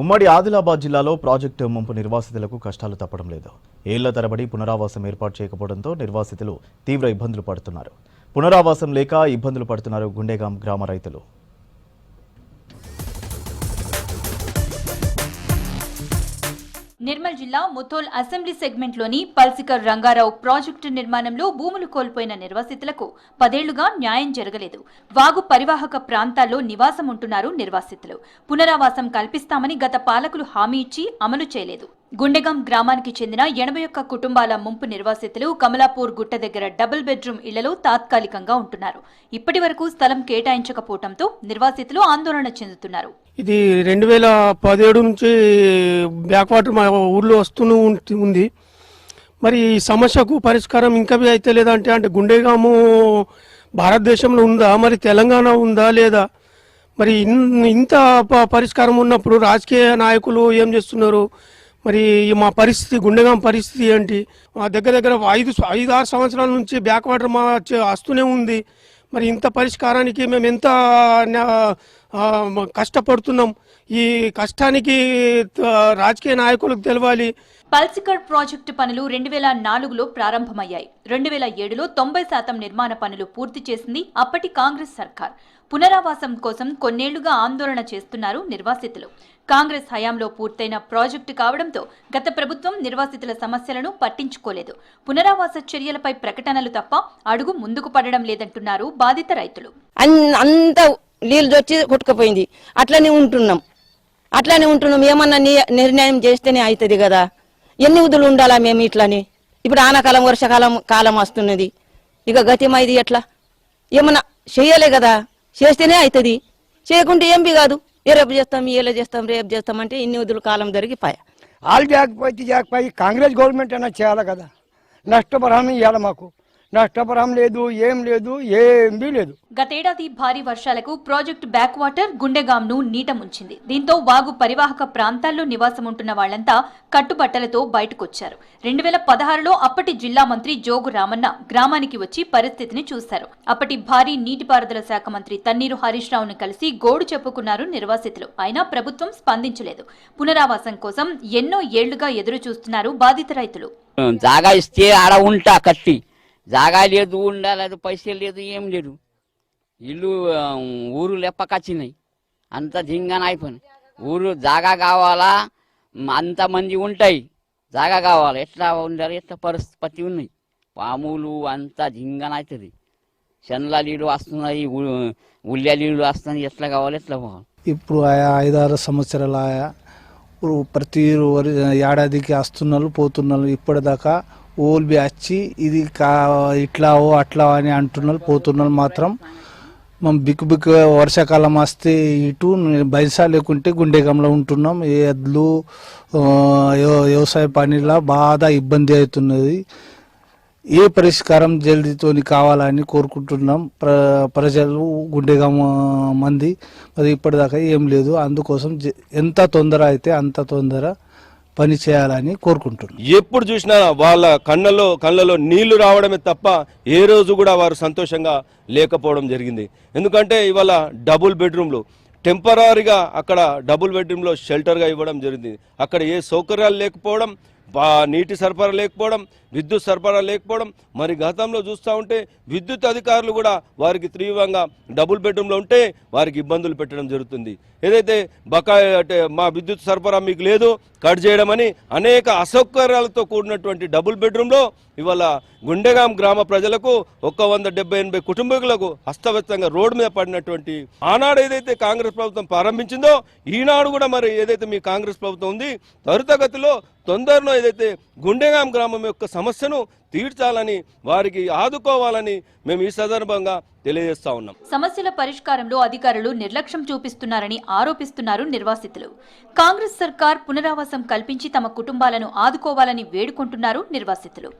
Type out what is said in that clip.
ఉమ్మడి ఆదిలాబాద్ జిల్లాలో ప్రాజెక్టు ముంపు నిర్వాసితులకు కష్టాలు తప్పడం లేదు. ఏళ్ల తరబడి పునరావాసం ఏర్పాటు చేయకపోవడంతో నిర్వాసితులు తీవ్ర ఇబ్బందులు పడుతున్నారు. పునరావాసం లేక ఇబ్బందులు పడుతున్నారు గుండెగాం గ్రామ రైతులు. నిర్మల్ జిల్లా ముథోల్ అసెంబ్లీ సెగ్మెంట్లోని పల్సికర్ రంగారావు ప్రాజెక్టు నిర్మాణంలో భూములు కోల్పోయిన నిర్వాసితులకు 10 ఏళ్లుగా న్యాయం జరగలేదు. వాగు పరివాహక ప్రాంతాల్లో నివాసం ఉంటున్నారు నిర్వాసితులు. పునరావాసం కల్పిస్తామని గత పాలకులు హామీ ఇచ్చి అమలు చేయలేదు. గుండెగాం గ్రామానికి చెందిన 81 కుటుంబాల ముంపు నిర్వాసితులు కమలాపూర్ గుట్ట దగ్గర డబుల్ బెడ్రూమ్ ఇళ్లలో తాత్కాలికంగా ఉంటున్నారు. ఇప్పటి వరకు స్థలం కేటాయించకపోవడంతో నిర్వాసితులు ఆందోళన చెందుతున్నారు. ఇది 2017 నుంచి బ్యాక్ వాటర్ మా ఊర్లో వస్తూనే ఉంది. మరి ఈ సమస్యకు పరిష్కారం ఇంకా అయితే లేదంటే అంటే గుండెగాము భారతదేశంలో ఉందా, మరి తెలంగాణ ఉందా లేదా? మరి ఇంత పరిష్కారం ఉన్నప్పుడు రాజకీయ నాయకులు ఏం చేస్తున్నారు? మరి మా పరిస్థితి, గుండెగాం పరిస్థితి ఏంటి? మా దగ్గర 5-6 సంవత్సరాల నుంచి బ్యాక్ వాటర్ మా వస్తూనే ఉంది. మరి ఇంత పరిష్కారానికి మేము ఎంత కష్టపడుతున్నాం. ఈ కష్టానికి రాజకీయ నాయకులకు తెలవాలి. పల్సికర్ ప్రాజెక్టు పనులు 2004లో ప్రారంభమయ్యాయి. 2007లో 90% నిర్మాణ పనులు పూర్తి చేసింది అప్పటి కాంగ్రెస్ సర్కార్. పునరావాసం కోసం కొన్నేళ్లుగా ఆందోళన చేస్తున్నారు నిర్వాసితులు. కాంగ్రెస్ హయాంలో పూర్తయిన ప్రాజెక్టు కావడంతో గత ప్రభుత్వం నిర్వాసితుల సమస్యలను పట్టించుకోలేదు. పునరావాస చర్యలపై ప్రకటనలు తప్ప అడుగు ముందుకు పడడం లేదంటున్నారు బాధిత రైతులు. అంత నీళ్ళు వచ్చి కొట్టుకుపోయింది. అట్లనే ఉంటున్నాం. ఏమన్నా నిర్ణయం చేస్తేనే అవుతుంది కదా. ఎన్ని ఉదులు ఉండాలా మేము ఇట్లని? ఇప్పుడు ఆనకాలం వర్షాకాలం వస్తున్నది. ఇక గతిమైది ఎట్లా? ఏమన్నా చెయ్యలే కదా. చేస్తేనే అవుతుంది. చేయకుంటే ఏం కాదు. రేపు చేస్తాం, ఏలో చేస్తాం, రేపు చేస్తామంటే ఇన్ని ఉదులు కాలం జరిగిపోయా. వాళ్ళు జాకపోయి కాంగ్రెస్ గవర్నమెంట్ అయినా చేయాలి కదా. నష్టపరిహారం ఇవ్వాలి మాకు. నష్టపరిహారం లేదు, ఏం లేదు. గతేడాది భారీ వర్షాలకు ప్రాజెక్టు బ్యాక్ వాటర్ గుండెగాంను నీట ముంచింది. దీంతో వాగు పరివాహక ప్రాంతాల్లో నివాసం ఉంటున్న వాళ్లంతా కట్టుబట్టలతో బయటకొచ్చారు. 2016లో అప్పటి జిల్లా మంత్రి జోగు రామన్న గ్రామానికి వచ్చి పరిస్థితిని చూశారు. అప్పటి భారీ నీటిపారుదల శాఖ మంత్రి తన్నీరు హరీష్ రావును కలిసి గోడు చెప్పుకున్నారు నిర్వాసితులు. అయినా ప్రభుత్వం స్పందించలేదు. పునరావాసం కోసం ఎన్నో ఏళ్లుగా ఎదురు చూస్తున్నారు బాధిత రైతులు. జాగా ఇస్తే ఆడ ఉంటా కట్టి, జాగా లేదు, ఉండాలేదు, పైసలు లేదు, ఏం లేదు. ఇల్లు ఊరు లెప్పకొచ్చినాయి. అంత జింగాన అయిపోయినాయి. ఊరు జాగా కావాలా, అంతమంది ఉంటాయి, జాగా కావాలి. ఎట్లా ఉండాలి, ఎట్లా పరిస్థితి ఉన్నాయి. పాములు అంతా జింగాన అవుతుంది. శనల నీళ్ళు వస్తున్నాయి, ఉల్లియ నీళ్ళు వస్తున్నాయి. ఎట్లా కావాలి, ఎట్లా పోవాలి. ఇప్పుడు 5-6 సంవత్సరాలు ఆయా ప్రతి ఏడాదికి వస్తున్నారు, పోతున్నారు. ఇప్పటిదాకా ఓల్బి వచ్చి ఇది ఇట్లావో అట్లా అని అంటున్నారు, పోతున్నారు. మాత్రం మనం బిక్కు వర్షాకాలం వస్తే ఇటు బైసా లేకుంటే గుండెగాంలో ఉంటున్నాం. ఎద్లు వ్యవసాయ పనిలా బాగా ఇబ్బంది అవుతున్నది. ఏ పరిష్కారం జల్దీతోని కావాలని కోరుకుంటున్నాం ప్రజలు, గుండెగాం మంది. అది ఇప్పటిదాకా ఏం లేదు. అందుకోసం ఎంత తొందర అయితే అంత తొందర పని చేయాలని కోరుకుంటున్నాం. ఎప్పుడు చూసినా వాళ్ళ కళ్ళలో నీళ్లు రావడమే తప్ప ఏ రోజు కూడా వారు సంతోషంగా లేకపోవడం జరిగింది. ఎందుకంటే ఇవాళ డబుల్ బెడ్రూమ్లు టెంపరీగా అక్కడ డబుల్ బెడ్రూమ్లో షెల్టర్గా ఇవ్వడం జరిగింది. అక్కడ ఏ సౌకర్యాలు లేకపోవడం, నీటి సరఫరా లేకపోవడం, విద్యుత్ సరఫరా లేకపోవడం. మరి గతంలో చూస్తూ ఉంటే విద్యుత్ అధికారులు కూడా వారికి తీవ్రంగా డబుల్ బెడ్రూమ్లో ఉంటే వారికి ఇబ్బందులు పెట్టడం జరుగుతుంది. ఏదైతే బకాయి అంటే మా విద్యుత్ సరఫరా మీకు లేదు, కట్ చేయడమని అనేక అసౌకర్యాలతో కూడినటువంటి డబుల్ బెడ్రూమ్లో ఇవాళ గుండెగాం గ్రామ ప్రజలకు 170-80 కుటుంబీకులకు హస్తవ్యస్తంగా రోడ్డు మీద పడినటువంటి ఆనాడు ఏదైతే కాంగ్రెస్ ప్రభుత్వం ప్రారంభించిందో ఈనాడు కూడా మరి ఏదైతే మీ కాంగ్రెస్ ప్రభుత్వం ఉంది త్వరితగతిలో తొందరలో ఏదైతే గుండెగాం గ్రామం యొక్క సమస్యను తీర్చాలని, వారికి ఆదుకోవాలని మేము ఈ సందర్భంగా తెలియజేస్తా ఉన్నాం. సమస్యల పరిష్కారంలో అధికారులు నిర్లక్ష్యం చూపిస్తున్నారని ఆరోపిస్తున్నారు నిర్వాసితులు. కాంగ్రెస్ సర్కార్ పునరావాసం కల్పించి తమ కుటుంబాలను ఆదుకోవాలని వేడుకుంటున్నారు నిర్వాసితులు.